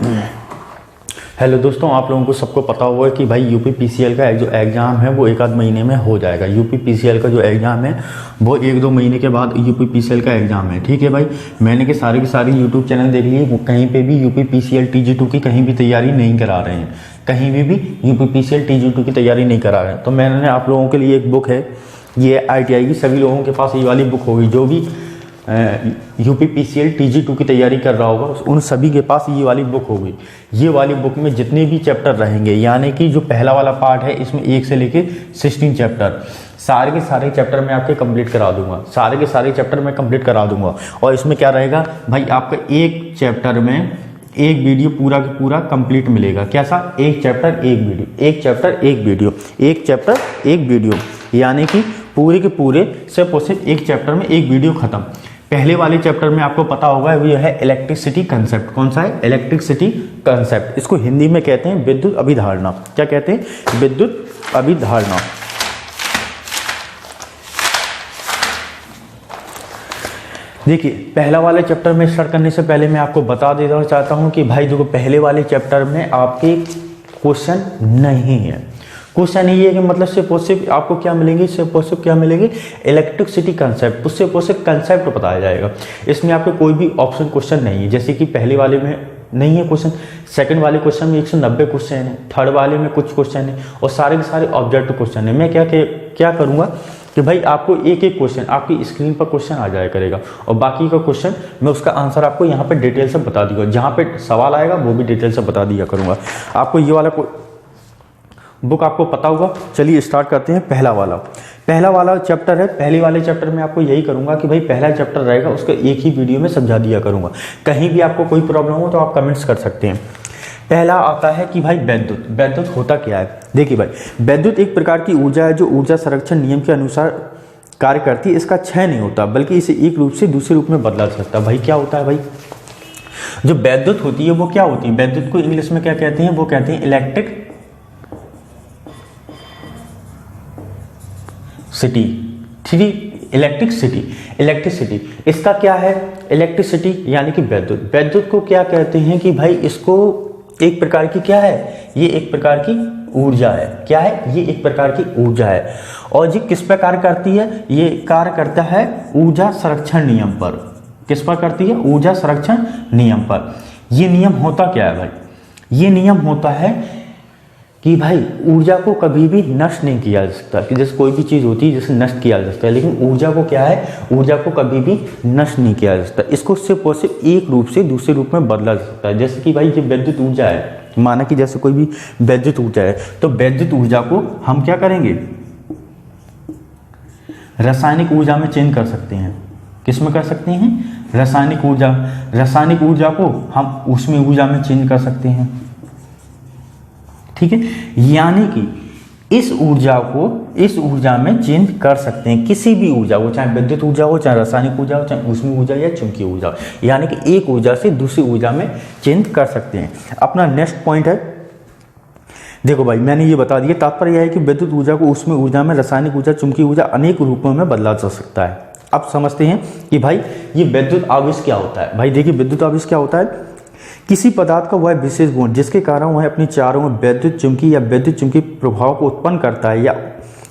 Hello दोस्तों, आप लोगों को सबको पता होगा कि भाई यूपी पीसीएल का जो एग्ज़ाम है वो 1 आध महीने में हो जाएगा। यूपी पीसीएल का जो एग्ज़ाम है वो 1-2 महीने के बाद यूपी पीसीएल का एग्ज़ाम है। ठीक है भाई, मैंने के सारे की सारी यूट्यूब चैनल देख लिए, वो कहीं पे भी यूपी पीसीएल टीजी2 की कहीं भी तैयारी नहीं करा रहे हैं, कहीं भी यूपी पीसीएल टीजी2 की तैयारी नहीं करा रहे हैं। तो मैंने आप लोगों के लिए एक बुक है, ये ITI की सभी लोगों के पास ये वाली बुक होगी, जो भी यूपी पीसीएल टीजी2 की तैयारी कर रहा होगा उन सभी के पास ये वाली बुक होगी। ये वाली बुक में जितने भी चैप्टर रहेंगे, यानी कि जो पहला वाला पार्ट है इसमें 1 से लेके 16 चैप्टर, सारे के सारे चैप्टर मैं आपके कंप्लीट करा दूंगा, सारे के सारे चैप्टर मैं कंप्लीट करा दूंगा। और इसमें क्या रहेगा भाई, आपका एक चैप्टर में एक वीडियो पूरा का पूरा कंप्लीट मिलेगा। कैसा? एक चैप्टर एक वीडियो, एक चैप्टर एक वीडियो, एक चैप्टर एक वीडियो, यानी कि पूरे के पूरे सिर्फ और सिर्फ एक चैप्टर में एक वीडियो खत्म। पहले वाले चैप्टर में आपको पता होगा वो है इलेक्ट्रिसिटी कंसेप्ट। कौन सा है? Electricity concept. इसको हिंदी में कहते हैं विद्युत अभिधारणा। क्या कहते हैं? विद्युत अभिधारणा। देखिए, पहला वाले चैप्टर में स्टार्ट करने से पहले मैं आपको बता देना चाहता हूं कि भाई देखो, पहले वाले चैप्टर में आपके क्वेश्चन नहीं है। क्वेश्चन ये है कि मतलब सिर्फ और सिर्फ आपको क्या मिलेंगे, सिर्फ और सिर्फ क्या मिलेंगे? Electricity concept. उससे और सिर्फ कंसेप्ट बताया जाएगा। इसमें आपको कोई भी ऑप्शन क्वेश्चन नहीं है, जैसे कि पहले वाले में नहीं है क्वेश्चन, सेकंड वाले क्वेश्चन में 190 क्वेश्चन है, थर्ड वाले में कुछ क्वेश्चन है, और सारे के सारे ऑब्जेक्टिव क्वेश्चन है। मैं क्या करूँगा कि भाई आपको एक एक क्वेश्चन आपकी स्क्रीन पर क्वेश्चन आ जाया करेगा, और बाकी का क्वेश्चन मैं उसका आंसर आपको यहाँ पे डिटेल से बता दूंगा। जहाँ पे सवाल आएगा वो भी डिटेल से बता दिया करूँगा आपको। ये वाला बुक आपको पता होगा। चलिए स्टार्ट करते हैं। पहला वाला चैप्टर है। पहले वाले चैप्टर में आपको यही करूंगा कि भाई पहला चैप्टर रहेगा, उसको एक ही वीडियो में समझा दिया करूंगा। कहीं भी आपको कोई प्रॉब्लम हो तो आप कमेंट्स कर सकते हैं। पहला आता है कि भाई विद्युत होता क्या है। देखिए भाई, विद्युत एक प्रकार की ऊर्जा है जो ऊर्जा संरक्षण नियम के अनुसार कार्य करती है। इसका क्षय नहीं होता, बल्कि इसे एक रूप से दूसरे रूप में बदला जा सकता है। भाई क्या होता है भाई? जो विद्युत होती है वो क्या होती है? विद्युत को इंग्लिश में क्या कहते हैं? वो कहते हैं इलेक्ट्रिक सिटी। इलेक्ट्रिसिटी इसका क्या है? इलेक्ट्रिसिटी यानी कि विद्युत को क्या कहते हैं कि भाई इसको एक प्रकार की क्या है? ये एक प्रकार की ऊर्जा है। क्या है? ये एक प्रकार की ऊर्जा है। और ये किस पर कार्य करती है? ये कार्य करता है ऊर्जा संरक्षण नियम पर। किस पर करती है? ऊर्जा संरक्षण नियम पर। ये नियम होता क्या है भाई? ये नियम होता है कि भाई ऊर्जा को कभी भी नष्ट नहीं किया जा सकता। कि जैसे कोई भी चीज़ होती है जिसे नष्ट किया जा सकता है, लेकिन ऊर्जा को क्या है? ऊर्जा को कभी भी नष्ट नहीं किया जा सकता। इसको सिर्फ और सिर्फ एक रूप से दूसरे रूप में बदला जा सकता है। जैसे कि भाई ये विद्युत ऊर्जा है, माना कि जैसे कोई भी विद्युत ऊर्जा है, तो विद्युत ऊर्जा को हम क्या करेंगे? रासायनिक ऊर्जा में चेंज कर सकते हैं। किस में कर सकते हैं? रासायनिक ऊर्जा को हम ऊष्मीय ऊर्जा में चेंज कर सकते हैं। ठीक है, यानी कि इस ऊर्जा में चेंज कर सकते हैं। किसी भी ऊर्जा को, चाहे विद्युत ऊर्जा हो, चाहे रासायनिक ऊर्जा हो, चाहे ऊष्मीय ऊर्जा या चुंबकीय ऊर्जा हो, यानी कि एक ऊर्जा से दूसरी ऊर्जा में चेंज कर सकते हैं। अपना नेक्स्ट पॉइंट है, देखो भाई मैंने ये बता दिया। तात्पर्य यह है कि विद्युत ऊर्जा को ऊष्मीय ऊर्जा में, रासायनिक ऊर्जा, चुंबकीय ऊर्जा अनेक रूपों में बदला जा सकता है। अब समझते हैं कि भाई ये विद्युत आवेश क्या होता है। भाई देखिए, विद्युत आवेश क्या होता है? किसी पदार्थ का वह विशेष गुण जिसके कारण वह अपनी चारों में विद्युत चुंबकीय या विद्युत चुंबकीय प्रभाव को उत्पन्न करता है या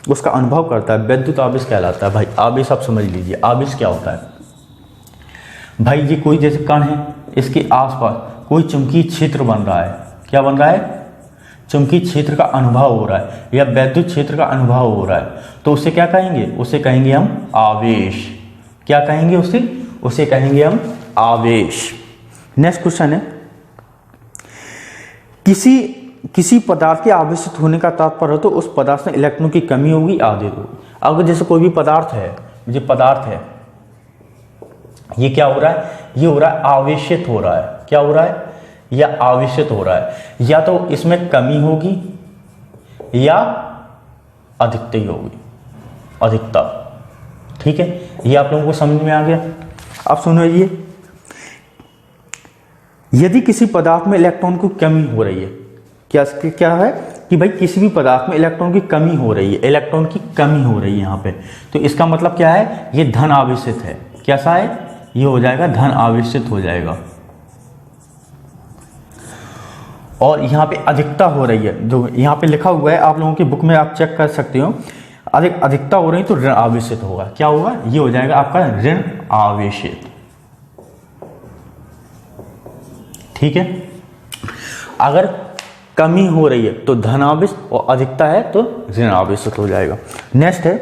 उसका अनुभव करता है, विद्युत आवेश कहलाता है। भाई आवेश आप समझ लीजिए, आवेश क्या होता है? भाई ये कोई जैसे कण है, इसके आसपास कोई चुंबकीय क्षेत्र बन रहा है। क्या बन रहा है? चुंबकीय क्षेत्र का अनुभव हो रहा है या विद्युत क्षेत्र का अनुभव हो रहा है, तो उसे क्या कहेंगे? उसे कहेंगे हम आवेश। क्या कहेंगे उसे कहेंगे हम आवेश। नेक्स्ट क्वेश्चन है, किसी पदार्थ के आवेशित होने का तात्पर्य हो तो उस पदार्थ में इलेक्ट्रॉन की कमी होगी, आदि होगी। अगर जैसे कोई भी पदार्थ है, ये क्या हो रहा है? ये हो रहा है आवेशित हो रहा है। क्या हो रहा है? या आवेशित हो रहा है। या तो इसमें कमी होगी या अधिकता होगी, अधिकता। ठीक है, ये आप लोगों को समझ में आ गया। अब सुनो, ये यदि किसी पदार्थ में इलेक्ट्रॉन की कमी हो रही है, क्या है कि भाई किसी भी पदार्थ में इलेक्ट्रॉन की कमी हो रही है, यहाँ पे, तो इसका मतलब क्या है? ये धन आवेशित है। कैसा है? ये हो जाएगा धन आवेशित हो जाएगा। और यहाँ पे अधिकता हो रही है, जो यहाँ पे लिखा हुआ है आप लोगों की बुक में आप चेक कर सकते हो, अधिकता हो रही तो ऋण आवेशित होगा। क्या होगा? ये हो जाएगा आपका ऋण आवेशित। ठीक है। अगर कमी हो रही है तो धनावेश और अधिकता है तो ऋण आवेशित हो जाएगा। नेक्स्ट है,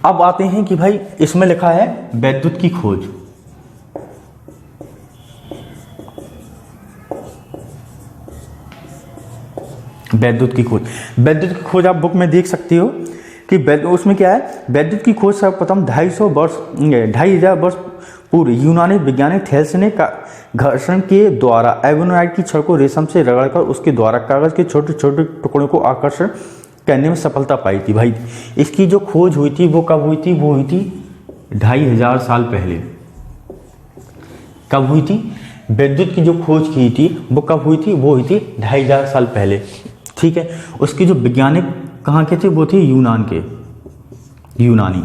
अब आते हैं कि भाई इसमें लिखा है वैद्युत की खोज। वैद्युत की खोज, वैद्युत की खोज आप बुक में देख सकते हो कि उसमें क्या है, वैद्युत की खोज सर्वप्रथम 2,500 वर्ष पूर्व यूनानी वैज्ञानिक थेल्स ने घर्षण के द्वारा एवोनाइट की छड़ को रेशम से रगड़कर उसके द्वारा कागज के छोटे छोटे टुकड़ों को आकर्षण करने में सफलता पाई थी। भाई इसकी जो खोज हुई थी वो कब हुई थी? वो हुई थी 2,500 साल पहले। कब हुई थी? विद्युत की जो खोज की थी वो कब हुई थी? वो हुई थी 2,500 साल पहले। ठीक है। उसके जो वैज्ञानिक कहाँ के थे? वो थे यूनान के, यूनानी।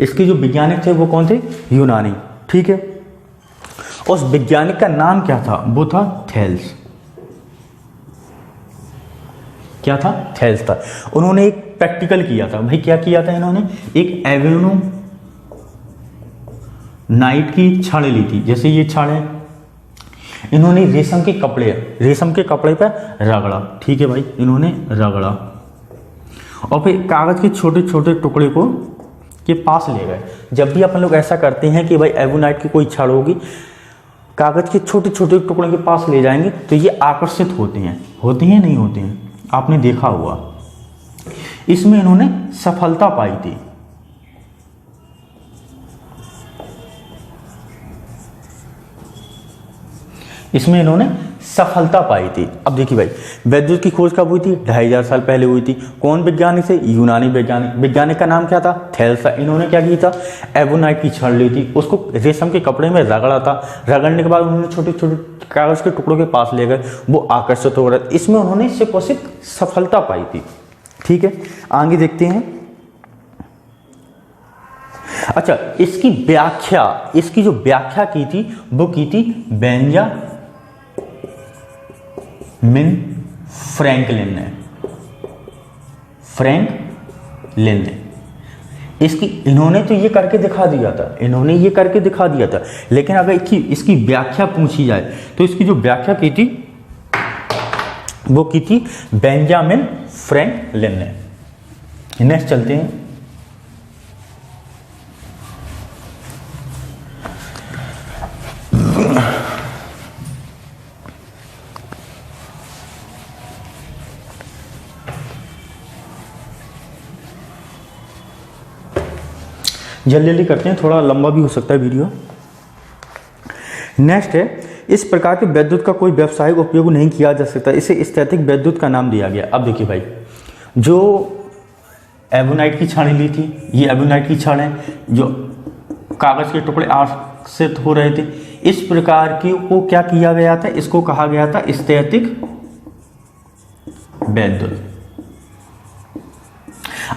इसके जो वैज्ञानिक थे वो कौन थे? यूनानी। ठीक है। उस वैज्ञानिक का नाम क्या था? वो था थेल्स। क्या था? थेल्स था। उन्होंने एक प्रैक्टिकल किया था। भाई क्या किया था इन्होंने? एक एवोनाइट की छड़ ली थी, जैसे ये छड़ है, इन्होंने रेशम के कपड़े पर रगड़ा। ठीक है भाई, इन्होंने रगड़ा और फिर कागज के छोटे छोटे टुकड़े को के पास ले गए। जब भी अपन लोग ऐसा करते हैं कि भाई एवोनाइट की कोई छड़ होगी, कागज के छोटे छोटे टुकड़ों के पास ले जाएंगे तो ये आकर्षित होते हैं नहीं होते हैं? आपने देखा हुआ। इसमें इन्होंने सफलता पाई थी। इसमें इन्होंने सफलता पाई थी। अब देखिए भाई, वैद्युत की खोज कब हुई थी? 2,500 साल पहले हुई थी। कौन वैज्ञानिक से? यूनानी वैज्ञानिक का नाम क्या था? थेल्स। इन्होंने क्या किया था? एवोनाइट की छड़ ली थी, उसको रेशम के कपड़े में रगड़ा था। रगड़ने के बाद उन्होंने छोटे छोटे कागज के टुकड़ों के पास ले गए, वो आकर्षित हो रहे थे। इसमें उन्होंने सिर्फ और सिर्फ सफलता पाई थी। ठीक है, आगे देखते हैं। अच्छा, इसकी जो व्याख्या की थी वो की थी बेंजामिन फ्रैंकलिन ने। इन्होंने तो ये करके दिखा दिया था, लेकिन अगर इसकी व्याख्या पूछी जाए तो इसकी जो व्याख्या की थी वो की थी बेंजामिन फ्रैंकलिन ने। नेक्स्ट चलते हैं। जल्दी करते हैं, थोड़ा लंबा भी हो सकता है वीडियो। नेक्स्ट है, इस प्रकार के विद्युत का कोई व्यावसायिक उपयोग नहीं किया जा सकता, इसे स्थैतिक विद्युत का नाम दिया गया। अब देखिए भाई, जो एवोनाइट की छड़ ली थी, ये एवोनाइट की छड़ है जो कागज के टुकड़े आकर्षित हो रहे थे, इस प्रकार की को क्या किया गया था? इसको कहा गया था स्थैतिक विद्युत।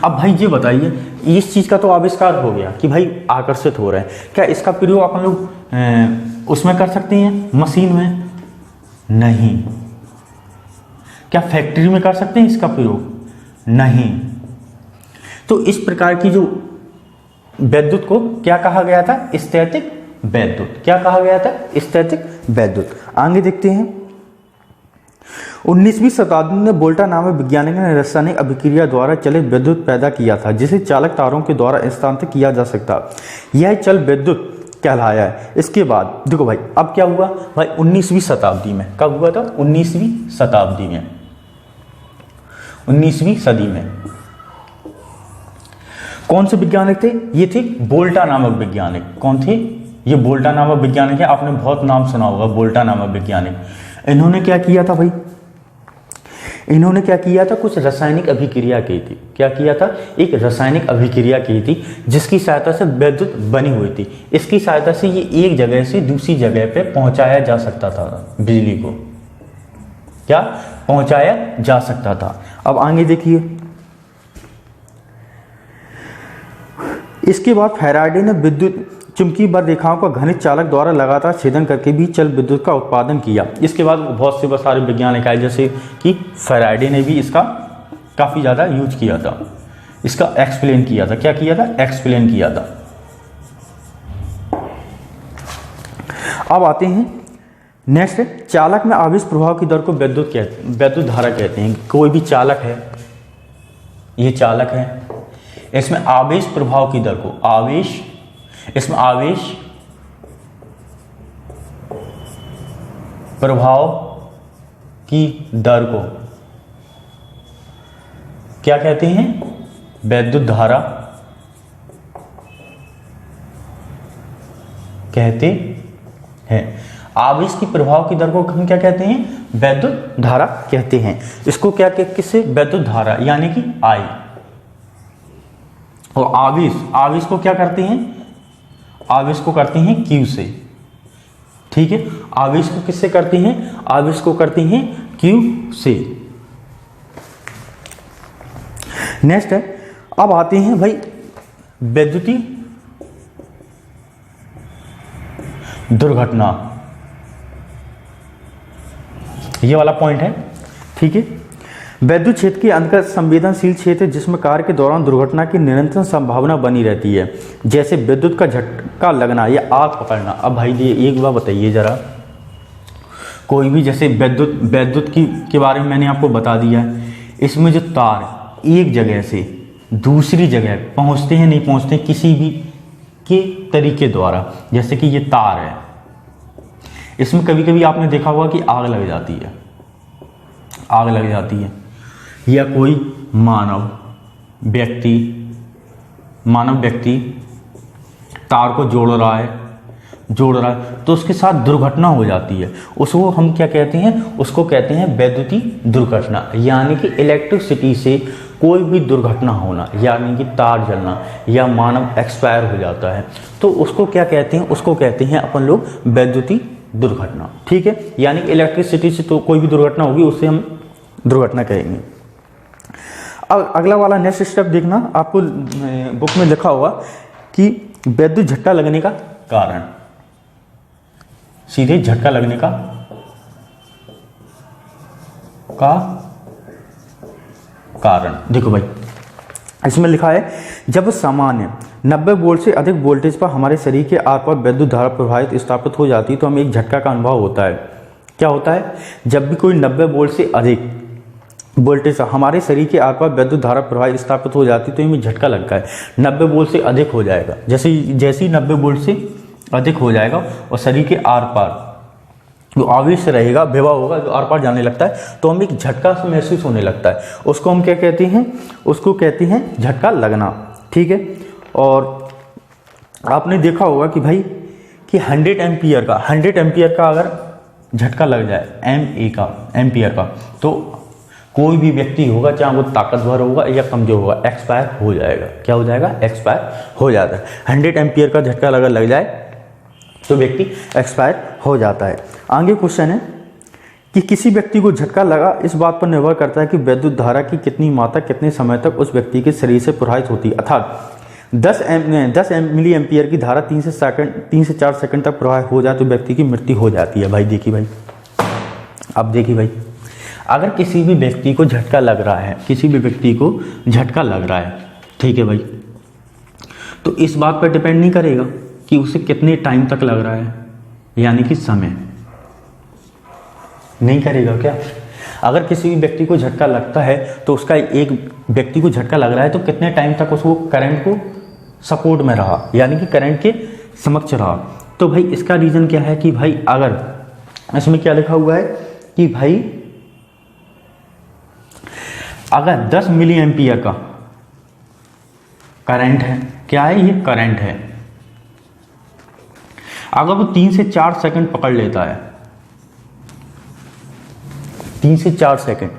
अब भाई ये बताइए, इस चीज का तो आविष्कार हो गया कि भाई आकर्षित हो रहे हैं, क्या इसका प्रयोग अपन लोग उसमें कर सकते हैं, मशीन में? नहीं। क्या फैक्ट्री में कर सकते हैं इसका प्रयोग? नहीं। तो इस प्रकार की जो विद्युत को क्या कहा गया था? स्थैतिक विद्युत। क्या कहा गया था? स्थैतिक विद्युत। आगे देखते हैं। 19वीं शताब्दी में वोल्टा नामक वैज्ञानिक ने रासायनिक अभिक्रिया द्वारा चलित विद्युत पैदा किया था, जिसे चालक तारों के द्वारा स्थानांतरित किया जा सकता। यह चल विद्युत कहलाया है। इसके बाद देखो भाई, अब क्या हुआ भाई? 19वीं शताब्दी में। कब हुआ था? 19वीं शताब्दी में, 19वीं सदी में। कौन से वैज्ञानिक थे? ये थे वोल्टा नामक वैज्ञानिक। कौन थे? ये वोल्टा नामक वैज्ञानिक है, आपने बहुत नाम सुना होगा, वोल्टा नामक वैज्ञानिक। इन्होंने क्या किया था भाई? इन्होंने क्या किया था? कुछ रासायनिक अभिक्रिया की थी। क्या किया था? एक रासायनिक अभिक्रिया की थी, जिसकी सहायता से विद्युत बनी हुई थी। इसकी सहायता से ये एक जगह से दूसरी जगह पे पहुंचाया जा सकता था, बिजली को क्या पहुंचाया जा सकता था। अब आगे देखिए, इसके बाद फैराडे ने विद्युत चुंबकीय बल रेखाओं का घनित चालक द्वारा लगातार छेदन करके भी चल विद्युत का उत्पादन किया। इसके बाद बहुत से सारे वैज्ञानिक आए, जैसे कि फैराडे ने भी इसका काफ़ी ज़्यादा यूज किया था, इसका एक्सप्लेन किया था। क्या किया था? एक्सप्लेन किया था। अब आते हैं नेक्स्ट, चालक में आवेश प्रभाव की दर को वैद्युत धारा कहते हैं। कोई भी चालक है, ये चालक है, इसमें आवेश प्रभाव की दर को इसमें आवेश प्रभाव की दर को क्या कहते हैं? वैद्युत धारा कहते हैं। आवेश की प्रभाव की दर को हम क्या कहते हैं? वैद्युत धारा कहते हैं। इसको क्या कहते? किससे? वैद्युत धारा, यानी कि आई। और आवेश को क्या करते हैं? आवेश को करते हैं Q से। ठीक है, आवेश को किससे करते हैं? आवेश को करते हैं Q से। नेक्स्ट है, अब आते हैं भाई वैद्युतीय दुर्घटना, ये वाला पॉइंट है। ठीक है, वैद्युत क्षेत्र के अंतर्गत संवेदनशील क्षेत्र जिसमें कार्य के दौरान दुर्घटना की निरंतर संभावना बनी रहती है, जैसे विद्युत का झटका लगना या आग पकड़ना। अब भाई ये एक बार बताइए जरा, कोई भी जैसे विद्युत के बारे में मैंने आपको बता दिया है, इसमें जो तार एक जगह से दूसरी जगह पहुंचते हैं, नहीं पहुंचते किसी भी के तरीके द्वारा, जैसे कि ये तार है, इसमें कभी कभी आपने देखा होगा कि आग लग जाती है, या कोई मानव व्यक्ति तार को जोड़ रहा है तो उसके साथ दुर्घटना हो जाती है। उसको हम क्या कहते हैं? उसको कहते हैं वैद्युतीय दुर्घटना, यानी कि इलेक्ट्रिसिटी से कोई भी दुर्घटना होना, यानी कि तार जलना या मानव एक्सपायर हो जाता है, तो उसको क्या कहते हैं? उसको कहते हैं अपन लोग वैद्युतीय दुर्घटना। ठीक है, यानी कि इलेक्ट्रिसिटी से तो कोई भी दुर्घटना होगी, उससे हम दुर्घटना कहेंगे। अब अगला वाला नेक्स्ट स्टेप देखना, आपको बुक में लिखा होगा कि विद्युत झटका लगने का कारण, सीधे झटका लगने का कारण। देखो भाई, इसमें लिखा है जब सामान्य 90 वोल्ट से अधिक वोल्टेज पर हमारे शरीर के आर पार विद्युत धारा प्रवाहित स्थापित हो जाती है तो हमें एक झटका का अनुभव होता है। क्या होता है? जब भी कोई 90 वोल्ट से अधिक वोल्टेज हमारे शरीर के आर पार विद्युत धारा प्रवाहित स्थापित हो जाती है तो हमें झटका लगता है। 90 वोल्ट से अधिक हो जाएगा, जैसे ही 90 वोल्ट से अधिक हो जाएगा और शरीर के आर पार जो आवेश रहेगा, विभव होगा, जो आर पार जाने लगता है, तो हमें एक झटका महसूस होने लगता है। उसको हम क्या कहते हैं? उसको कहते हैं झटका लगना। ठीक है, और आपने देखा होगा कि भाई कि 100 एम्पियर का अगर झटका लग जाए, एम्पियर का, तो कोई भी व्यक्ति होगा, चाहे वो ताकतवर होगा या कमजोर होगा, एक्सपायर हो जाएगा। क्या हो जाएगा? एक्सपायर हो जाता है। 100 एम्पियर का झटका अगर लग जाए तो व्यक्ति एक्सपायर हो जाता है। आगे क्वेश्चन है कि किसी व्यक्ति को झटका लगा, इस बात पर निर्भर करता है कि विद्युत धारा की कितनी मात्रा कितने समय तक उस व्यक्ति के शरीर से प्रवाहित होती है। अर्थात 10 मिली एम्पियर की धारा 3 से 4 सेकंड तक प्रवाहित हो जाए तो व्यक्ति की मृत्यु हो जाती है। भाई देखिए भाई, अब देखिए भाई, अगर किसी भी व्यक्ति को झटका लग रहा है, ठीक है भाई, तो इस बात पर डिपेंड नहीं करेगा कि उसे कितने टाइम तक लग रहा है, यानी कि समय नहीं करेगा। क्या अगर किसी भी व्यक्ति को झटका लगता है तो उसका एक व्यक्ति को झटका लग रहा है तो कितने टाइम तक उसको करंट को सपोर्ट में रहा, यानी कि करंट के समक्ष रहा। तो भाई इसका रीजन क्या है कि भाई अगर इसमें क्या लिखा हुआ है कि भाई अगर 10 मिली एम्पियर का करंट है, क्या है ये? करंट है। अगर वो 3 से 4 सेकंड पकड़ लेता है, 3 से 4 सेकंड,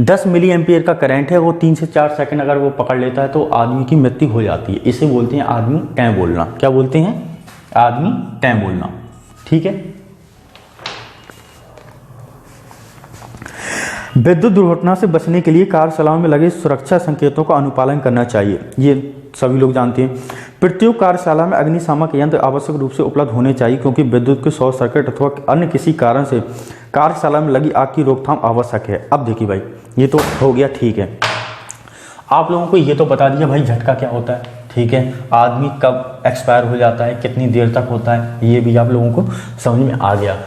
10 मिली एम्पियर का करंट है, वो 3 से 4 सेकंड अगर वो पकड़ लेता है तो आदमी की मृत्यु हो जाती है। इसे बोलते हैं आदमी टैं बोलना। क्या बोलते हैं? आदमी टैं बोलना। ठीक है, विद्युत दुर्घटना से बचने के लिए कार्यशालाओं में लगे सुरक्षा संकेतों का अनुपालन करना चाहिए, ये सभी लोग जानते हैं। प्रत्येक कार्यशाला में अग्निशामक यंत्र आवश्यक रूप से उपलब्ध होने चाहिए क्योंकि विद्युत के शॉर्ट सर्किट अथवा अन्य किसी कारण से कार्यशाला में लगी आग की रोकथाम आवश्यक है। अब देखिए भाई, ये तो हो गया, ठीक है। आप लोगों को ये तो बता दिया भाई झटका क्या होता है, ठीक है। आदमी कब एक्सपायर हो जाता है, कितनी देर तक होता है, ये भी आप लोगों को समझ में आ गया।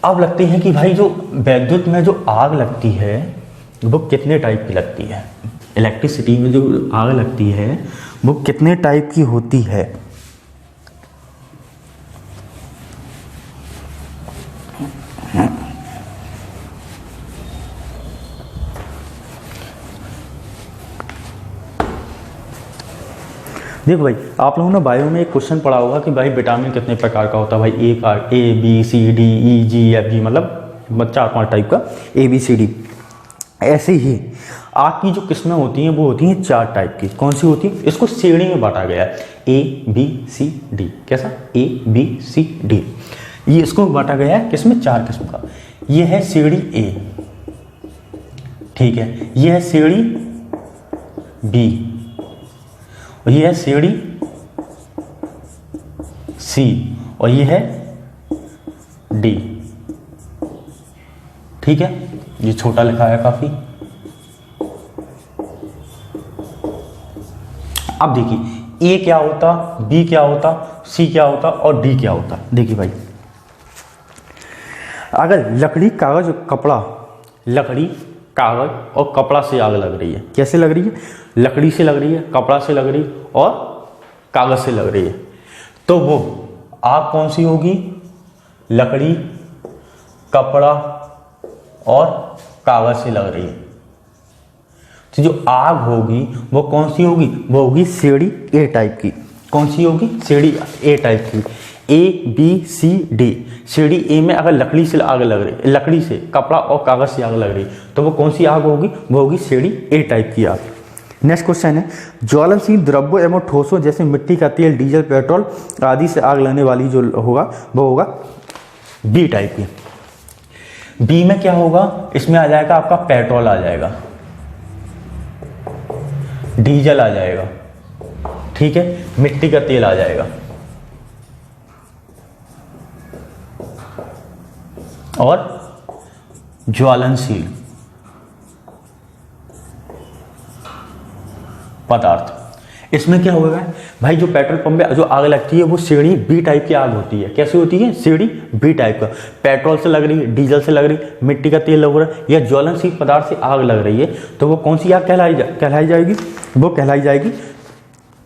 अब लगती है कि भाई जो विद्युत में जो आग लगती है वो कितने टाइप की लगती है, इलेक्ट्रिसिटी में जो आग लगती है वो कितने टाइप की होती है। देखो भाई, आप लोगों ने बायो में एक क्वेश्चन पढ़ा होगा कि भाई विटामिन कितने प्रकार का होता है। भाई A B C D E G F G, मतलब 4-5 टाइप का ABCD। ऐसे ही आग की जो किस्में होती हैं वो होती हैं 4 टाइप की। कौन सी होती है? इसको श्रेणी में बांटा गया है, ABCD। कैसा? ABCD। ये इसको बांटा गया है किसमें? 4 किस्म का। ये है श्रेणी A, ठीक है। ये है श्रेणी B और ये है श्रेणी C और ये है D, ठीक है। ये छोटा लिखा है काफी। अब देखिए A क्या होता, B क्या होता, C क्या होता और D क्या होता। देखिए भाई, अगर लकड़ी कागज कपड़ा, लकड़ी कागज और कपड़ा से आग लग रही है, कैसे लग रही है? लकड़ी से लग रही है, कपड़ा से लग रही है और कागज से लग रही है, तो वो आग कौन सी होगी? लकड़ी, कपड़ा और कागज से लग रही है। तो जो आग होगी वो कौन सी होगी? वो होगी श्रेणी A टाइप की। कौन सी होगी? श्रेणी A टाइप की। ABCD। श्रेणी A में अगर लकड़ी से आग लग रही, लकड़ी से, कपड़ा और कागज से आग लग रही, तो वो कौन सी आग होगी? वो होगी श्रेणी A टाइप की आग। नेक्स्ट क्वेश्चन है, ज्वलनशील द्रव्यों एवं ठोसों जैसे मिट्टी का तेल, डीजल, पेट्रोल आदि से आग लगने वाली जो होगा वो होगा B टाइप की। B में क्या होगा? इसमें आ जाएगा आपका पेट्रोल आ जाएगा, डीजल आ जाएगा, ठीक है, मिट्टी का तेल आ जाएगा और ज्वलनशील पदार्थ। इसमें क्या होगा भाई? जो पेट्रोल पंप में जो आग लगती है वो श्रेणी B टाइप की आग होती है। कैसी होती है? श्रेणी B टाइप का। पेट्रोल से लग रही है, डीजल से लग रही, मिट्टी का तेल लग रहा है या ज्वलनशील पदार्थ से आग लग रही है, तो वो कौन सी आग कहलाई जाएगी? वो कहलाई जाएगी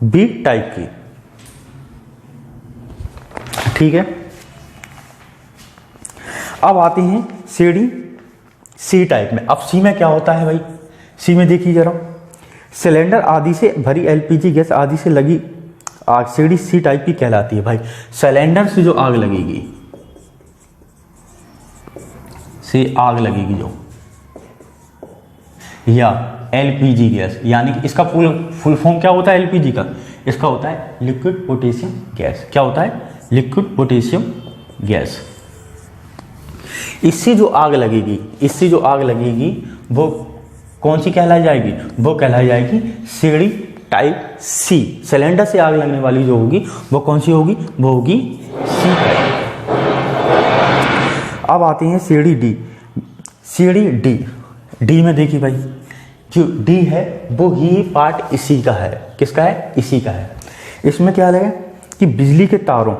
B टाइप की, ठीक है। अब आते हैं श्रेणी C टाइप में। अब C में क्या होता है भाई? C में देखिए जरा, सिलेंडर आदि से भरी LPG गैस आदि से लगी आग श्रेणी C टाइप की कहलाती है। भाई सिलेंडर से जो आग लगेगी, से आग लगेगी जो, या LPG गैस, यानी कि इसका फुल फॉर्म क्या होता है LPG का? इसका होता है लिक्विड पोटेशियम गैस। क्या होता है? Liquid potassium gas. इससे जो आग लगेगी, इससे जो आग लगेगी वो कौन सी कहलाई जाएगी? वो कहलाई जाएगी श्रेणी टाइप C। सिलेंडर से आग लगने वाली जो होगी वो कौन सी होगी? वो होगी C टाइप। अब आते हैं श्रेणी D। श्रेणी D में देखिए भाई, जो D है वो ही पार्ट इसी का है। किसका है? इसी का है। इसमें क्या लगेगा कि बिजली के तारों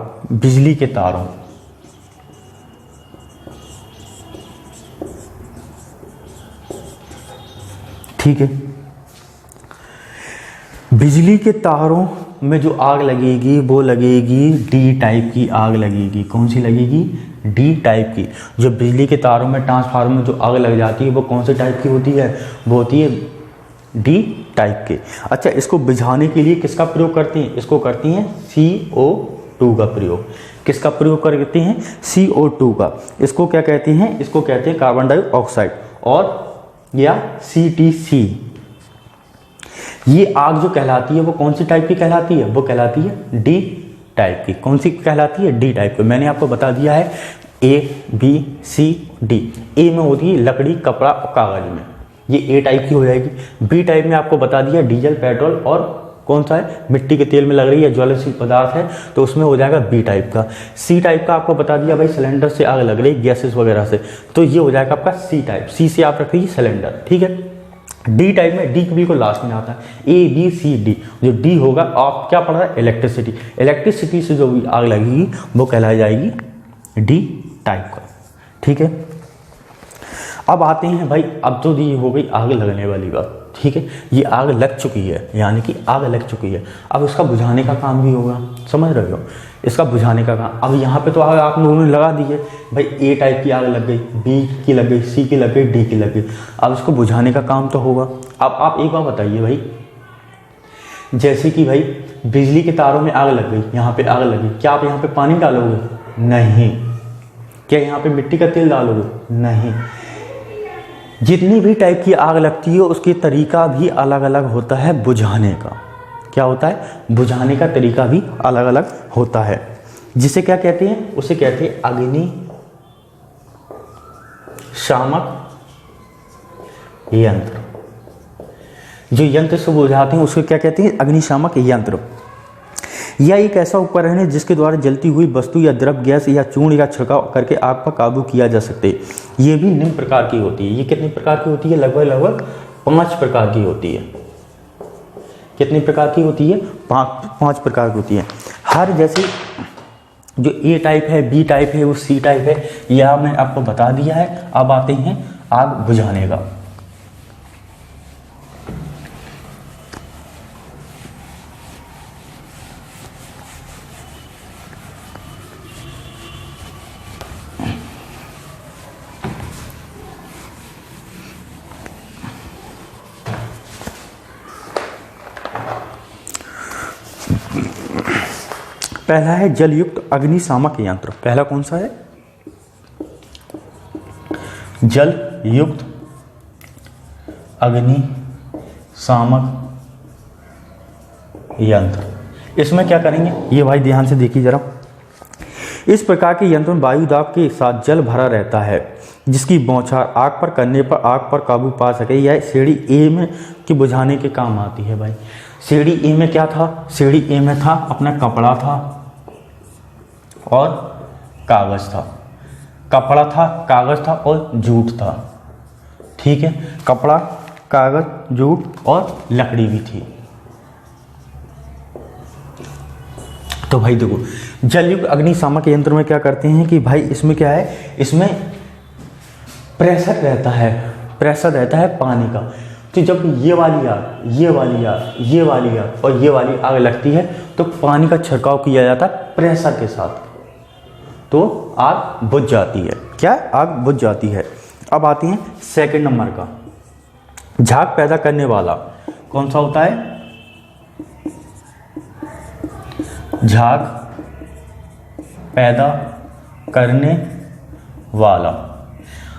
ठीक है, बिजली के तारों में जो आग लगेगी वो लगेगी D टाइप की आग लगेगी। कौन सी लगेगी? D टाइप की। जो बिजली के तारों में, ट्रांसफार्मर में जो आग लग जाती है वो कौन से टाइप की होती है? वो होती है D टाइप की। अच्छा, इसको बुझाने के लिए किसका प्रयोग करती हैं? इसको करती हैं CO2 का प्रयोग। किसका प्रयोग करते हैं? CO2 का। इसको क्या कहते हैं? इसको कहते हैं कार्बन डाइऑक्साइड और या CTC। ये आग जो कहलाती है वो कौन सी टाइप की कहलाती है? वो कहलाती है D टाइप की। कौन सी कहलाती है? D टाइप की। मैंने आपको बता दिया है ABCD। A में होती है लकड़ी, कपड़ा और कागज में, ये A टाइप की हो जाएगी। B टाइप में आपको बता दिया डीजल, पेट्रोल और कौन सा है, मिट्टी के तेल में लग रही है, ज्वलनशील पदार्थ है, तो उसमें हो जाएगा बी टाइप का। सी टाइप का आपको बता दिया भाई, सिलेंडर से आग लग रही है गैसेस वगैरह से, तो ये हो जाएगा आपका सी टाइप। सी से आप रखिए सिलेंडर, ठीक है। डी टाइप में, डी बिल्कुल लास्ट में आता है, ए बी सी डी। जो डी होगा, आप क्या पढ़ रहा है, इलेक्ट्रिसिटी। इलेक्ट्रिसिटी से जो भी आग लगेगी वो कहलाई जाएगी डी टाइप का, ठीक है। अब आते हैं भाई, अब तो ये हो गई आग लगने वाली बात, ठीक है। ये आग लग चुकी है, यानी कि आग लग चुकी है, अब इसका बुझाने का काम भी होगा, समझ रहे हो, इसका बुझाने का काम। अब यहाँ पे तो आग आप लोगों ने लगा दी है भाई, ए टाइप की आग लग गई, बी की लग गई, सी की लग गई, डी की लग गई, अब इसको बुझाने का काम तो होगा। अब आप एक बार बताइए भाई, जैसे कि भाई बिजली के तारों में आग लग गई, यहाँ पे आग लगी, क्या आप यहाँ पे पानी डालोगे, नहीं। क्या यहाँ पे मिट्टी का तेल डालोगे, नहीं। जितनी भी टाइप की आग लगती है उसके तरीका भी अलग अलग होता है बुझाने का। क्या होता है, बुझाने का तरीका भी अलग अलग होता है, जिसे क्या कहते हैं, उसे कहते हैं अग्नि शामक यंत्र। जो यंत्र से बुझाते हैं उसको क्या कहते हैं, अग्निशामक यंत्र। यह एक ऐसा उपकरण है जिसके द्वारा जलती हुई वस्तु या द्रव गैस या चूर्ण या छिड़काव करके आग पर काबू किया जा सकते हैं। ये भी निम्न प्रकार की होती है। ये कितने प्रकार की होती है, लगभग 5 प्रकार की होती है। कितने प्रकार की होती है, 5 प्रकार की होती है। हर जैसे जो ए टाइप है, बी टाइप है, वो सी टाइप है, यह मैं आपको बता दिया है। अब आते हैं आग बुझाने का। पहला है जलयुक्त अग्निशामक यंत्र। पहला कौन सा है, जल युक्त अग्निशामक यंत्र। इसमें क्या करेंगे, ये भाई ध्यान से देखिए जरा। इस प्रकार के यंत्र में वायु दाब के साथ जल भरा रहता है, जिसकी बौछार आग पर करने पर आग पर काबू पा सके। यह सीढ़ी ए में की बुझाने के काम आती है भाई। सीढ़ी ए में क्या था, सीढ़ी ए में था अपना कपड़ा था और कागज था। कपड़ा था, कागज था और जूट था, ठीक है। कपड़ा, कागज, जूट और लकड़ी भी थी। तो भाई देखो, जलयुक्त अग्निशामक यंत्र में क्या करते हैं कि भाई इसमें क्या है, इसमें प्रेशर रहता है, प्रेशर रहता है पानी का। तो जब ये वाली आग, ये वाली आग, ये वाली आग और ये वाली आग लगती है तो पानी का छिड़काव किया जाता है प्रेशर के साथ, तो आग बुझ जाती है। क्या, आग बुझ जाती है। अब आती हैं सेकंड नंबर का, झाग पैदा करने वाला। कौन सा होता है, झाग पैदा करने वाला।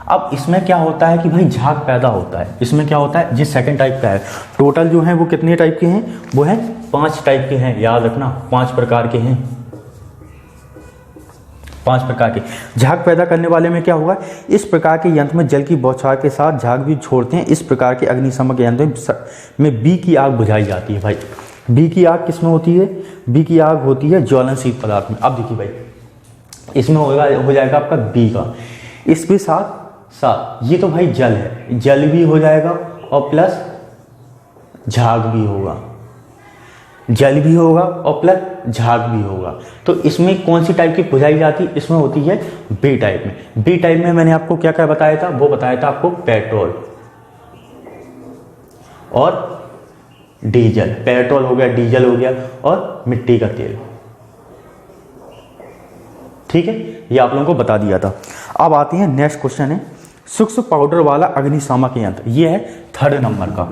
अब इसमें क्या होता है कि भाई झाग पैदा होता है, इसमें क्या होता है, जिस सेकंड टाइप का है, टोटल जो है वो कितने टाइप के हैं, वो है 5 टाइप के हैं, याद रखना 5 प्रकार के हैं, 5 प्रकार के। झाग पैदा करने वाले में क्या होगा, इस प्रकार के यंत्र में जल की बौछार के साथ झाग भी छोड़ते हैं। इस प्रकार के अग्निशामक यंत्र में बी की आग बुझाई जाती है भाई। बी की आग किसमें होती है, बी की आग होती है ज्वलनशील पदार्थ में। अब देखिए भाई, इसमें हो जाएगा आपका बी का, इसके साथ ये तो भाई जल है, जल भी हो जाएगा और प्लस झाग भी होगा, जल भी होगा और प्लस झाग भी होगा। तो इसमें कौन सी टाइप की बुझाई जाती है, इसमें होती है बी टाइप में। बी टाइप में मैंने आपको क्या क्या बताया था, वो बताया था आपको पेट्रोल और डीजल। पेट्रोल हो गया, डीजल हो गया और मिट्टी का तेल, ठीक है, ये आप लोगों को बता दिया था। अब आते हैं नेक्स्ट क्वेश्चन है, सूक्ष्म पाउडर वाला अग्निशामक यंत्र। ये है 3rd नंबर का,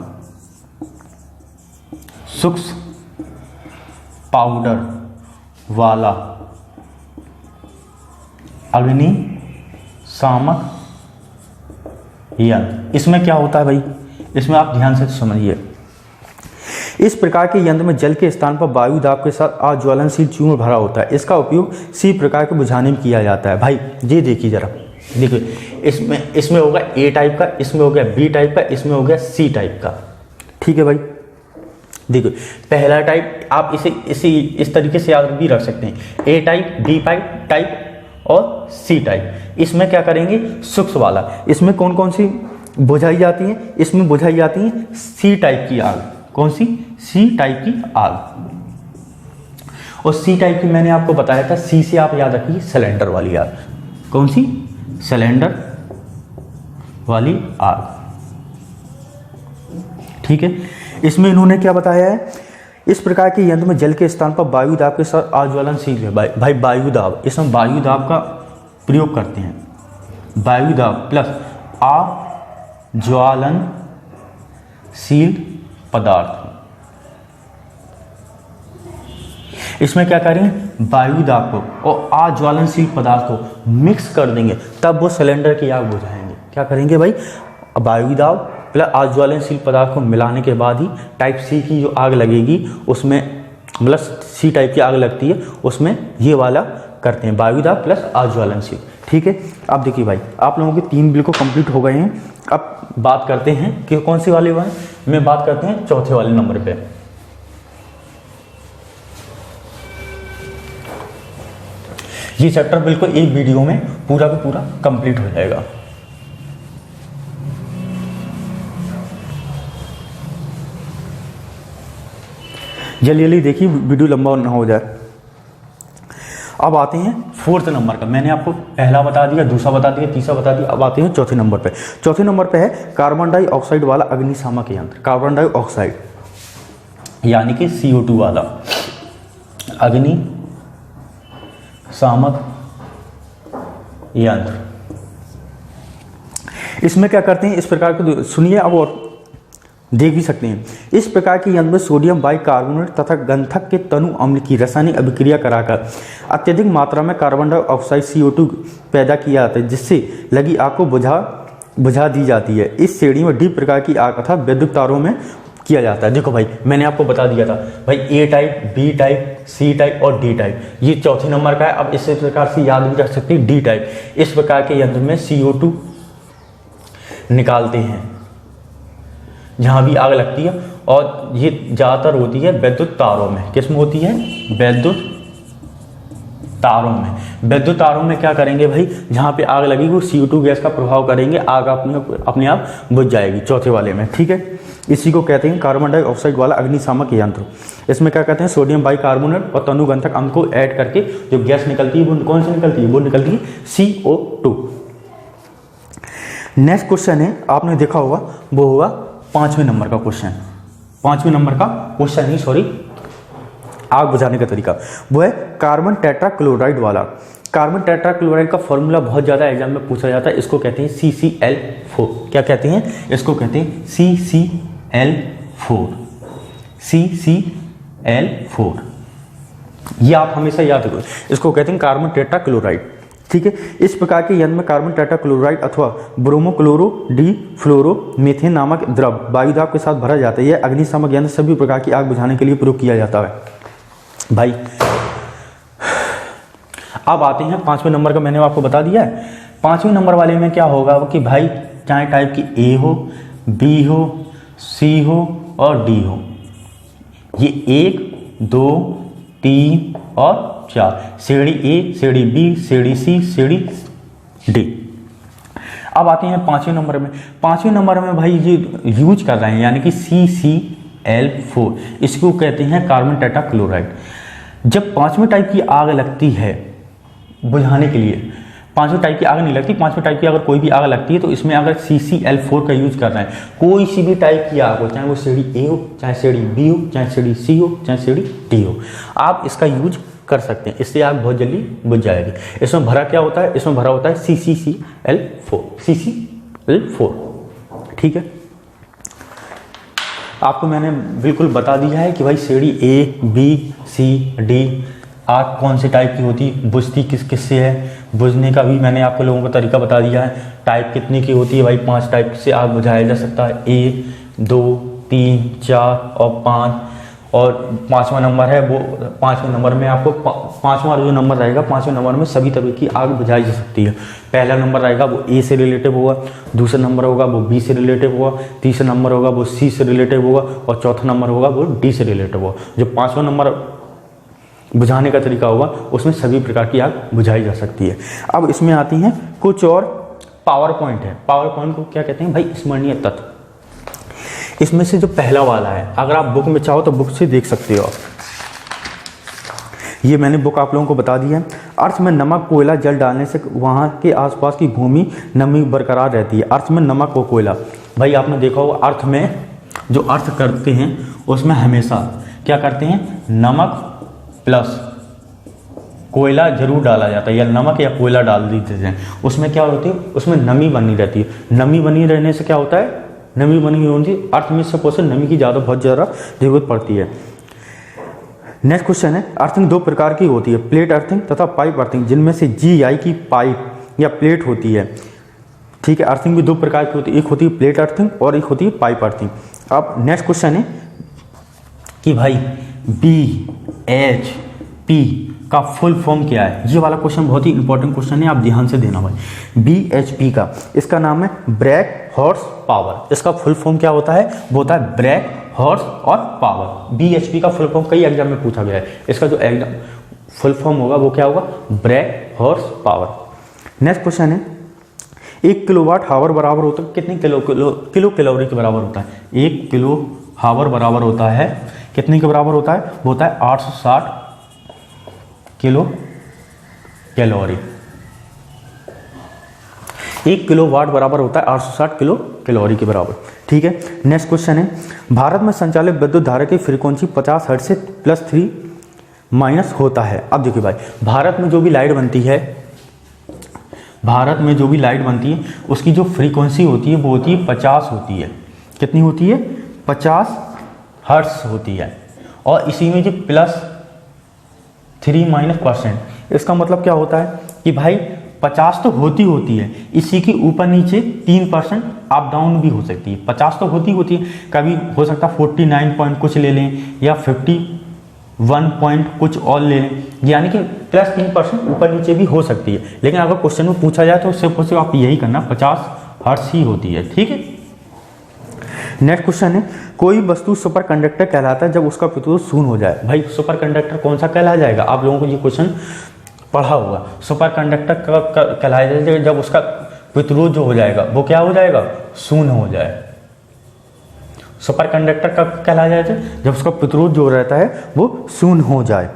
सूक्ष्म पाउडर वाला अग्निशामक यंत्र। इसमें क्या होता है भाई, इसमें आप ध्यान से समझिए। इस प्रकार के यंत्र में जल के स्थान पर वायु दाब के साथ अज्वलनशील चूर्ण भरा होता है। इसका उपयोग सी प्रकार के बुझाने में किया जाता है। भाई ये देखिए जरा, देखिए इसमें होगा ए टाइप का, इसमें हो गया बी टाइप का, इसमें हो गया सी टाइप का, ठीक है भाई। देखो पहला टाइप आप इसे इस तरीके से याद भी रख सकते हैं, ए टाइप, बी टाइप और सी टाइप। इसमें क्या करेंगे, सूक्ष्म वाला, इसमें कौन कौन सी बुझाई जाती है, इसमें बुझाई जाती है सी टाइप की आग। कौन सी, सी टाइप की आग। और सी टाइप की मैंने आपको बताया था, सी से आप याद रखिए सिलेंडर वाली आग। कौन सी, सिलेंडर वाली आग। ठीक है, इसमें इन्होंने क्या बताया है, इस प्रकार के यंत्र में जल के स्थान पर वायु दाब के साथ आज्वलनशील है। भाई वायु दाब, इसमें वायु दाब का प्रयोग करते हैं, वायु दाब प्लस आज्वलनशील पदार्थ। इसमें क्या करेंगे, वायु दाब को और आज्वलनशील पदार्थ को मिक्स कर देंगे, तब वो सिलेंडर की आग बुझाएंगे। क्या करेंगे भाई, वायु दाब प्लस आज्वलनशील पदार्थ को मिलाने के बाद ही टाइप सी की जो आग लगेगी उसमें, मतलब सी टाइप की आग लगती है उसमें ये वाला करते हैं, वायु दाब प्लस आज्वलनशील। ठीक है, अब देखिए भाई आप लोगों के 3 बिल्कुल कंप्लीट हो गए हैं। अब बात करते हैं कि कौन सी वाले हैं, मैं बात करते हैं चौथे वाले नंबर पे। ये चैप्टर बिल्कुल एक वीडियो में पूरा का पूरा कंप्लीट हो जाएगा। जल्दी जल्दी देखिए, वीडियो लंबा ना हो जाए। अब आते हैं 4th नंबर का। मैंने आपको पहला बता दिया, दूसरा बता दिया, तीसरा बता दिया। अब आते हैं चौथे नंबर पे। चौथे नंबर पे है कार्बन डाइऑक्साइड वाला अग्निशामक यंत्र। कार्बन डाइऑक्साइड यानी कि CO2 वाला अग्निशामक यंत्र। इसमें क्या करते हैं, इस प्रकार के सुनिए अब और देख भी सकते हैं। इस प्रकार के यंत्र में सोडियम बाइकार्बोनेट तथा गंधक के तनु अम्ल की रासायनिक अभिक्रिया कराकर अत्यधिक मात्रा में कार्बन डाइऑक्साइड CO2 पैदा किया जाता है, जिससे लगी आग को बुझा दी जाती है। इस श्रेणी में डी प्रकार की आग अर्थात विद्युत तारों में किया जाता है। देखो भाई मैंने आपको बता दिया था भाई, A type, B type, C type और डी टाइप, ये चौथे नंबर का है। अब इस प्रकार से याद भी रख सकते हैं डी टाइप। इस प्रकार के यंत्र में CO2 निकालते हैं जहाँ भी आग लगती है, और ये ज़्यादातर होती है विद्युत तारों में। किस में होती है, विद्युत तारों में। विद्युत तारों में क्या करेंगे भाई, जहाँ पे आग लगेगी वो CO2 गैस का प्रभाव करेंगे, आग अपने आप बुझ जाएगी। चौथे वाले में, ठीक है, इसी को कहते हैं कार्बन डाइऑक्साइड वाला अग्निशामक यंत्र। इसमें क्या कहते हैं, सोडियम बाइकार्बोनेट और तनुगंधक अम्ल को ऐड करके जो गैस निकलती है वो कौन सी निकलती है, वो निकलती है CO2। नेक्स्ट क्वेश्चन है, आपने देखा होगा, वो होगा 5वें नंबर का क्वेश्चन। 5वें नंबर का क्वेश्चन ही, सॉरी, आग बुझाने का तरीका, वो है कार्बन टेट्राक्लोराइड वाला। कार्बन टेट्राक्लोराइड का फॉर्मूला बहुत ज़्यादा एग्जाम में पूछा जाता है। इसको कहते हैं CCl4। क्या कहते हैं, इसको कहते हैं CCl4। CCl4 ये आप हमेशा याद रखो, इसको कहते हैं कार्बन टेट्राक्लोराइड। ठीक है, इस प्रकार के यंत्र में कार्बन टेट्राक्लोराइड अथवा ब्रोमोक्लोरो डी फ्लोरो मीथेन नामक द्रव वायुदाब के साथ भरा जाता है। यह अग्निशामक यंत्र सभी प्रकार की आग बुझाने के लिए प्रयोग किया जाता है। भाई अब आते हैं 5वें नंबर का, मैंने आपको बता दिया है। 5वें नंबर वाले में क्या होगा कि भाई चाहे टाइप की ए हो, बी हो, सी हो और डी हो, ये 1, 2, 3 और 4, श्रेणी ए, श्रेणी बी, श्रेणी सी, श्रेणी डी। अब आते हैं 5वें नंबर में। 5वें नंबर में भाई ये यूज कर रहे हैं यानी कि CCl4, इसको कहते हैं कार्बन टेट्राक्लोराइड। जब 5वें टाइप की आग लगती है बुझाने के लिए, 5वें टाइप की आग नहीं लगती, 5वें टाइप की अगर कोई भी आग लगती है तो इसमें अगर CCl4 का यूज कर रहे हैं, कोई सी भी टाइप की आग हो, चाहे वो श्रेणी ए हो, चाहे श्रेणी बी हो, चाहे श्रेणी सी हो, चाहे श्रेणी डी हो, आप इसका यूज कर सकते हैं। इससे आग बहुत जल्दी बुझ जाएगी। इसमें भरा क्या होता है, इसमें भरा होता है CCl4। ठीक है, आपको मैंने बिल्कुल बता दिया है कि भाई श्रेणी ए, बी, सी, डी आग कौन से टाइप की होती, बुझती किस किस से है, बुझने का भी मैंने आपको लोगों का तरीका बता दिया है। टाइप कितने की होती है भाई, 5 टाइप से आग बुझाया जा सकता है, 1, 2, 3, 4 और 5। और 5वां नंबर है वो 5वें नंबर में आपको 5वां जो नंबर रहेगा 5वें नंबर में सभी तरह की आग बुझाई जा सकती है। पहला नंबर रहेगा वो ए से रिलेटिव होगा, दूसरा नंबर होगा वो बी से रिलेटिव होगा, तीसरा नंबर होगा वो सी से रिलेटिव होगा और चौथा नंबर होगा वो डी से रिलेटिव होगा। जो 5वां नंबर बुझाने का तरीका होगा उसमें सभी प्रकार की आग बुझाई जा सकती है। अब इसमें आती हैं कुछ और पावर पॉइंट है। पावर पॉइंट को क्या कहते हैं भाई? स्मरणीय तत्व। इसमें से जो पहला वाला है, अगर आप बुक में चाहो तो बुक से देख सकते हो आप। ये मैंने बुक आप लोगों को बता दी है। अर्थ में नमक कोयला जल डालने से वहाँ के आसपास की भूमि नमी बरकरार रहती है। अर्थ में नमक और कोयला, भाई आपने देखा होगा अर्थ में जो अर्थ करते हैं उसमें हमेशा क्या करते हैं? नमक प्लस कोयला जरूर डाला जाता है, या नमक या कोयला डाल देते हैं। उसमें क्या होती है? उसमें नमी बनी रहती है। नमी बनी रहने से क्या होता है? नमी बनी होने से अर्थ में सपोज नमी की बहुत ज़्यादा जरूरत पड़ती है। नेक्स्ट क्वेश्चन है, अर्थिंग दो प्रकार की होती है, प्लेट अर्थिंग तथा पाइप अर्थिंग, जिनमें से GI की पाइप या प्लेट होती है। ठीक है, अर्थिंग भी दो प्रकार की होती है, एक होती है प्लेट अर्थिंग और एक होती है पाइप अर्थिंग। अब नेक्स्ट क्वेश्चन है कि भाई BHP का फुल फॉर्म क्या है? ये वाला क्वेश्चन बहुत ही इंपॉर्टेंट क्वेश्चन है, आप ध्यान से देना भाई। BHP का इसका नाम है ब्रेक हॉर्स पावर। इसका फुल फॉर्म क्या होता है? वो होता है ब्रेक हॉर्स और पावर। BHP का फुल फॉर्म कई एग्जाम में पूछा गया है। इसका जो एग्जाम फुल फॉर्म होगा वो क्या होगा? Break horse power. Next question है, 1 किलोवाट हावर बराबर होता है कितने किलो कैलोरी के बराबर होता है? 1 किलो हावर बराबर होता है कितने के बराबर होता है? वो होता है 860 किलो कैलोरी। 1 किलो वाट बराबर होता है 860 किलो कैलोरी के बराबर। ठीक है, नेक्स्ट क्वेश्चन है, भारत में संचालित विद्युत धारा की फ्रीक्वेंसी 50 हर्ट्ज से +3- होता है। अब देखिए भाई, भारत में जो भी लाइट बनती है, भारत में जो भी लाइट बनती है उसकी जो फ्रीक्वेंसी होती है वो होती है 50 होती है। कितनी होती है? 50 हर्ट्ज होती है। और इसी में जो +3- इसका मतलब क्या होता है कि भाई 50 तो होती है, इसी के ऊपर नीचे 3% अप डाउन भी हो सकती है। 50 तो होती है, कभी हो सकता है 49 पॉइंट कुछ ले लें या 51 पॉइंट कुछ और ले लें, यानी कि +3% ऊपर नीचे भी हो सकती है। लेकिन अगर क्वेश्चन में पूछा जाए तो सिर्फ आप यही करना, 50 हर्ट्ज ही होती है। ठीक है, नेक्स्ट क्वेश्चन है, कोई वस्तु सुपर कंडक्टर कहलाता है जब उसका प्रतिरोध शून्य हो जाए। भाई सुपर कंडक्टर कौन सा कहला जाएगा? आप लोगों को ये क्वेश्चन पढ़ा होगा। सुपर कंडक्टर कहलाया जाएगा जब उसका प्रतिरोध जो हो जाएगा वो क्या हो जाएगा? शून्य हो जाए। सुपर कंडक्टर कब कहलाया जाएगा? जब उसका प्रतिरोध जो रहता है वो शून्य हो जाए।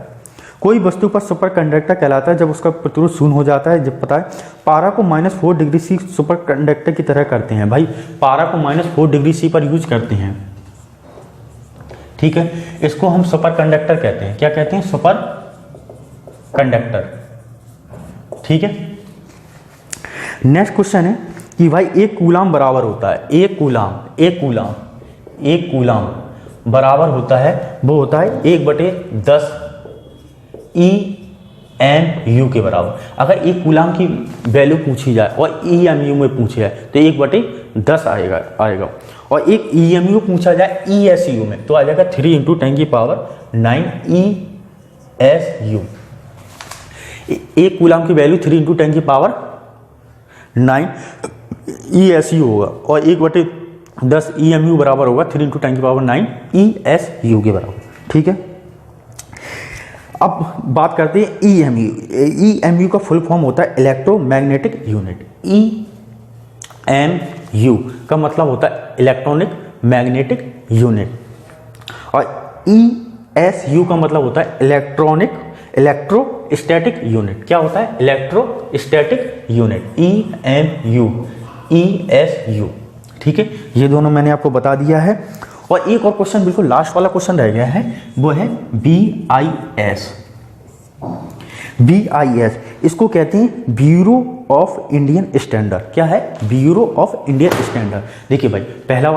कोई वस्तु पर सुपर कंडक्टर कहलाता है जब उसका प्रतिरोध शून्य हो जाता है। जब पता है पारा को -4 डिग्री C सुपर कंडक्टर की तरह करते हैं। भाई पारा को -4 डिग्री C पर यूज करते हैं। ठीक है, इसको हम सुपर कंडक्टर कहते हैं। क्या कहते हैं? Super conductor. ठीक है, नेक्स्ट क्वेश्चन है कि भाई 1 कूलाम बराबर होता है, 1 कूलाम बराबर होता है, वो होता है 1/10 EMU के बराबर। अगर 1 कूलाम की वैल्यू पूछी जाए और EMU में पूछी जाए तो 1/10 आएगा। और एक EMU पूछा जाए ESU में तो आ जाएगा 3 × 10⁹ ESU। 1 कूलाम की वैल्यू 3 × 10⁹ ESU होगा और 1/10 EMU बराबर होगा 3 × 10⁹ ESU के बराबर। ठीक है, अब बात करते हैं EMU। EMU का फुल फॉर्म होता है इलेक्ट्रोमैग्नेटिक यूनिट। EMU का मतलब होता है इलेक्ट्रॉनिक मैग्नेटिक यूनिट और ESU का मतलब होता है इलेक्ट्रोस्टैटिक यूनिट। क्या होता है? Electrostatic unit. EMU ESU। ठीक है, ये दोनों मैंने आपको बता दिया है। और एक और क्वेश्चन बिल्कुल लास्ट वाला क्वेश्चन रह गया है, वो है BIS। BIS इसको कहते हैं ब्यूरो ऑफ इंडियन स्टैंडर्ड। क्या है? Bureau of Indian standard. देखिए भाई, पहला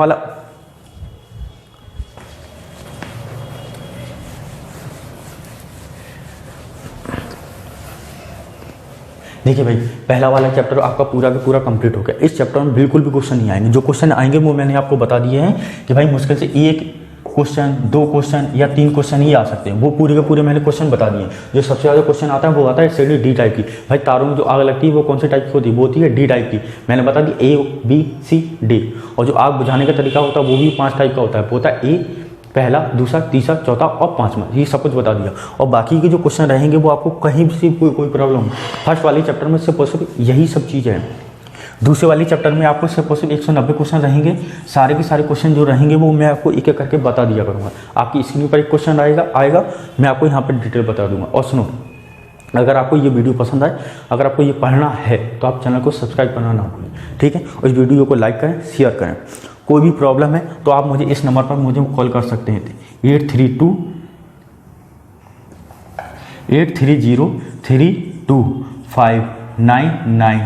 वाला चैप्टर आपका पूरा का पूरा कंप्लीट हो गया। इस चैप्टर में बिल्कुल भी क्वेश्चन नहीं आएंगे। जो क्वेश्चन आएंगे वो मैंने आपको बता दिए हैं कि भाई मुश्किल से क्वेश्चन, 2 क्वेश्चन या 3 क्वेश्चन ही आ सकते हैं। वो पूरे के पूरे मैंने क्वेश्चन बता दिए। जो सबसे ज़्यादा क्वेश्चन आता है वो आता है सीढ़ी डी टाइप की। भाई तारों में जो आग लगती है वो कौन से टाइप की होती है? वो होती है डी टाइप की। मैंने बता दी A B C D। और जो आग बुझाने का तरीका होता है वो भी 5 टाइप का होता है। वो होता है A, पहला, दूसरा, तीसरा, चौथा और 5वां। ये सब कुछ बता दिया। और बाकी के जो क्वेश्चन रहेंगे वो आपको कहीं से कोई प्रॉब्लम, फर्स्ट वाले चैप्टर में सिर्फ पॉसिबल यही सब चीज़ें हैं। दूसरे वाले चैप्टर में आपको सिर्फ पॉसिबल 190 क्वेश्चन रहेंगे। सारे के सारे क्वेश्चन जो रहेंगे वो मैं आपको एक एक करके बता दिया करूँगा। आपकी स्क्रीन पर एक क्वेश्चन आएगा, मैं आपको यहाँ पर डिटेल बता दूंगा। और सुनो, अगर आपको ये वीडियो पसंद आए, अगर आपको ये पढ़ना है तो आप चैनल को सब्सक्राइब करना ना भूलें, ठीक है। और इस वीडियो को लाइक करें, शेयर करें। कोई भी प्रॉब्लम है तो आप मुझे इस नंबर पर मुझे कॉल कर सकते हैं 830325998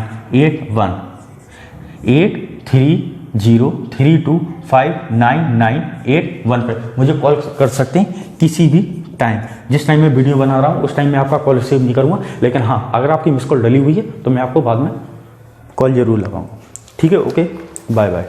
830325998 पर मुझे कॉल कर सकते हैं किसी भी टाइम। जिस टाइम मैं वीडियो बना रहा हूँ उस टाइम मैं आपका कॉल रिसीव नहीं करूँगा, लेकिन हाँ अगर आपकी मिस कॉल डली हुई है तो मैं आपको बाद में कॉल जरूर लगाऊंगा, ठीक है। Okay, bye bye.